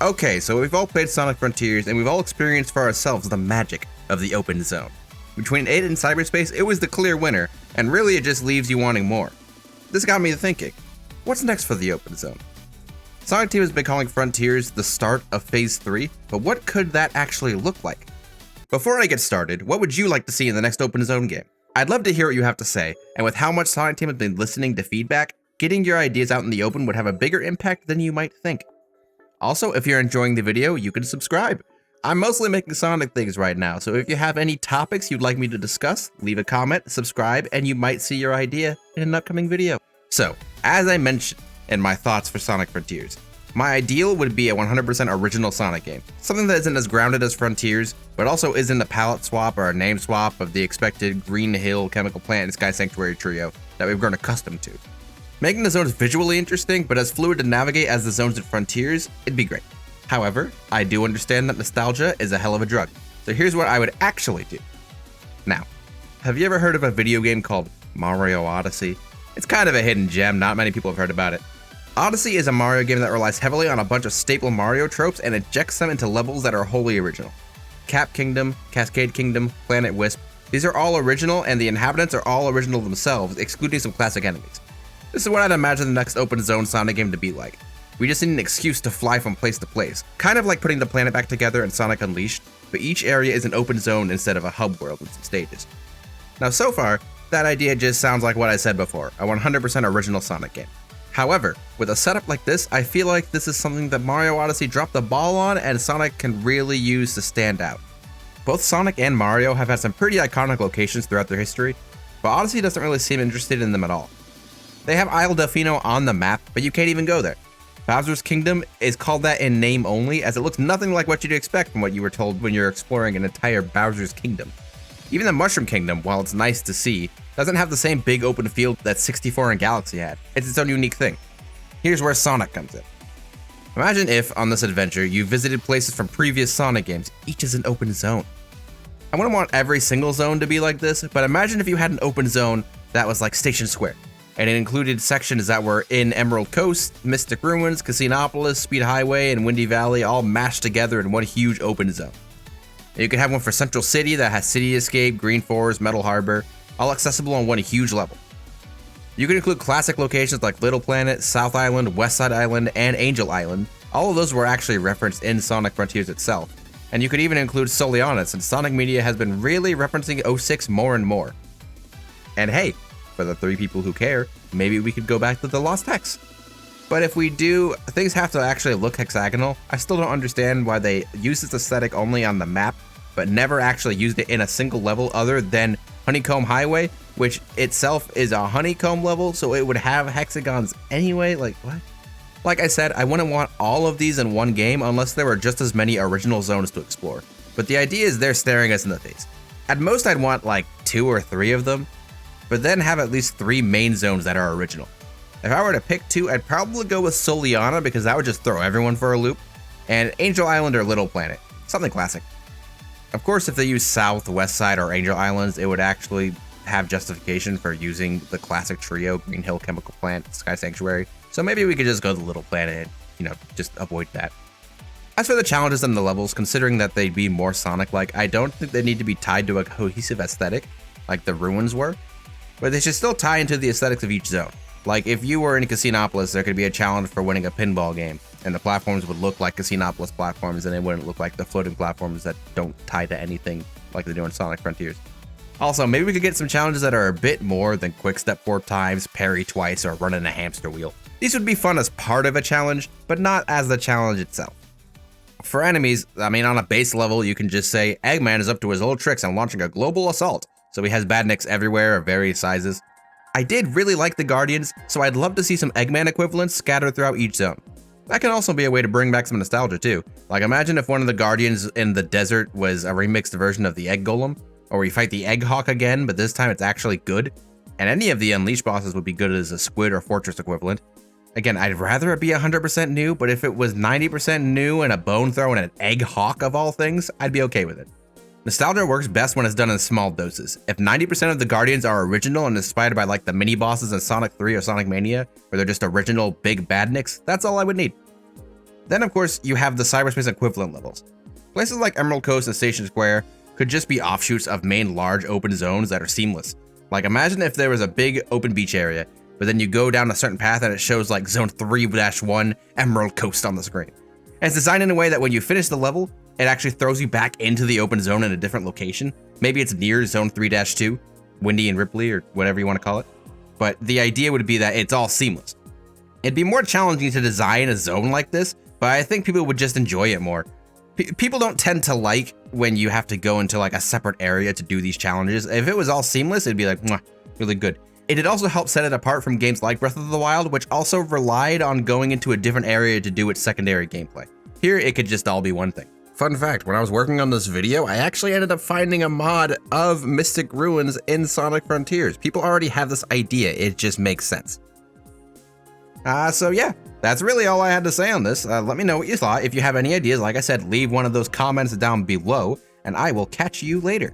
Okay, so we've all played Sonic Frontiers and we've all experienced for ourselves the magic of the open zone. Between it and cyberspace, it was the clear winner, and really it just leaves you wanting more. This got me thinking, what's next for the open zone? Sonic Team has been calling Frontiers the start of Phase 3, but what could that actually look like? Before I get started, what would you like to see in the next open zone game? I'd love to hear what you have to say, and with how much Sonic Team has been listening to feedback, getting your ideas out in the open would have a bigger impact than you might think. Also, if you're enjoying the video, you can subscribe. I'm mostly making Sonic things right now, so if you have any topics you'd like me to discuss, leave a comment, subscribe, and you might see your idea in an upcoming video. So, as I mentioned in my thoughts for Sonic Frontiers, my ideal would be a 100% original Sonic game. Something that isn't as grounded as Frontiers, but also isn't a palette swap or a name swap of the expected Green Hill, Chemical Plant, and Sky Sanctuary trio that we've grown accustomed to. Making the zones visually interesting, but as fluid to navigate as the zones in Frontiers, it'd be great. However, I do understand that nostalgia is a hell of a drug, so here's what I would actually do. Now, have you ever heard of a video game called Mario Odyssey? It's kind of a hidden gem, not many people have heard about it. Odyssey is a Mario game that relies heavily on a bunch of staple Mario tropes and injects them into levels that are wholly original. Cap Kingdom, Cascade Kingdom, Planet Wisp, these are all original and the inhabitants are all original themselves, excluding some classic enemies. This is what I'd imagine the next open zone Sonic game to be like. We just need an excuse to fly from place to place, kind of like putting the planet back together in Sonic Unleashed, but each area is an open zone instead of a hub world with some stages. Now so far, that idea just sounds like what I said before, a 100% original Sonic game. However, with a setup like this, I feel like this is something that Mario Odyssey dropped the ball on and Sonic can really use to stand out. Both Sonic and Mario have had some pretty iconic locations throughout their history, but Odyssey doesn't really seem interested in them at all. They have Isle Delfino on the map, but you can't even go there. Bowser's Kingdom is called that in name only, as it looks nothing like what you'd expect from what you were told when you're exploring an entire Bowser's Kingdom. Even the Mushroom Kingdom, while it's nice to see, doesn't have the same big open field that 64 and Galaxy had. It's its own unique thing. Here's where Sonic comes in. Imagine if, on this adventure, you visited places from previous Sonic games, each is an open zone. I wouldn't want every single zone to be like this, but imagine if you had an open zone that was like Station Square, and it included sections that were in Emerald Coast, Mystic Ruins, Casinopolis, Speed Highway, and Windy Valley all mashed together in one huge open zone. And you could have one for Central City that has City Escape, Green Forest, Metal Harbor, all accessible on one huge level. You could include classic locations like Little Planet, South Island, West Side Island, and Angel Island. All of those were actually referenced in Sonic Frontiers itself. And you could even include Soliana, since Sonic Media has been really referencing 06 more and more. And hey, for the 3 people who care, maybe we could go back to the Lost Hex. But if we do, things have to actually look hexagonal. I still don't understand why they use this aesthetic only on the map, but never actually used it in a single level other than Honeycomb Highway, which itself is a honeycomb level, so it would have hexagons anyway. Like, what? Like I said, I wouldn't want all of these in one game unless there were just as many original zones to explore. But the idea is they're staring us in the face. At most, I'd want like 2 or 3 of them, but then have at least 3 main zones that are original. If I were to pick 2, I'd probably go with Soliana because that would just throw everyone for a loop, and Angel Island or Little Planet, something classic. Of course, if they use South, West Side, or Angel Islands, it would actually have justification for using the classic trio, Green Hill, Chemical Plant, Sky Sanctuary, so maybe we could just go to Little Planet and, just avoid that. As for the challenges and the levels, considering that they'd be more Sonic-like, I don't think they need to be tied to a cohesive aesthetic, like the ruins were, but they should still tie into the aesthetics of each zone. Like, if you were in Casinopolis, there could be a challenge for winning a pinball game, and the platforms would look like Casinopolis platforms, and they wouldn't look like the floating platforms that don't tie to anything like they do in Sonic Frontiers. Also, maybe we could get some challenges that are a bit more than quick step 4 times, parry twice, or run in a hamster wheel. These would be fun as part of a challenge, but not as the challenge itself. For enemies, on a base level, you can just say, Eggman is up to his old tricks and launching a global assault, so he has badniks everywhere of various sizes. I did really like the Guardians, so I'd love to see some Eggman equivalents scattered throughout each zone. That can also be a way to bring back some nostalgia too. Like, imagine if one of the Guardians in the desert was a remixed version of the Egg Golem, or we fight the Egg Hawk again, but this time it's actually good. And any of the Unleashed bosses would be good as a Squid or Fortress equivalent. Again, I'd rather it be 100% new, but if it was 90% new and a Bone Throw and an Egg Hawk of all things, I'd be okay with it. Nostalgia works best when it's done in small doses. If 90% of the Guardians are original and inspired by like the mini bosses in Sonic 3 or Sonic Mania, where they're just original big badniks, that's all I would need. Then of course you have the cyberspace equivalent levels. Places like Emerald Coast and Station Square could just be offshoots of main large open zones that are seamless. Like imagine if there was a big open beach area, but then you go down a certain path and it shows like Zone 3-1 Emerald Coast on the screen. And it's designed in a way that when you finish the level, it actually throws you back into the open zone in a different location. Maybe it's near Zone 3-2, Windy and Ripley, or whatever you want to call it. But the idea would be that it's all seamless. It'd be more challenging to design a zone like this, but I think people would just enjoy it more. People don't tend to like when you have to go into like a separate area to do these challenges. If it was all seamless, it'd be like, mwah, really good. It'd also help set it apart from games like Breath of the Wild, which also relied on going into a different area to do its secondary gameplay. Here, it could just all be one thing. Fun fact, when I was working on this video, I actually ended up finding a mod of Mystic Ruins in Sonic Frontiers. People already have this idea, it just makes sense. So yeah, that's really all I had to say on this. Let me know what you thought. If you have any ideas, like I said, leave one of those comments down below, and I will catch you later.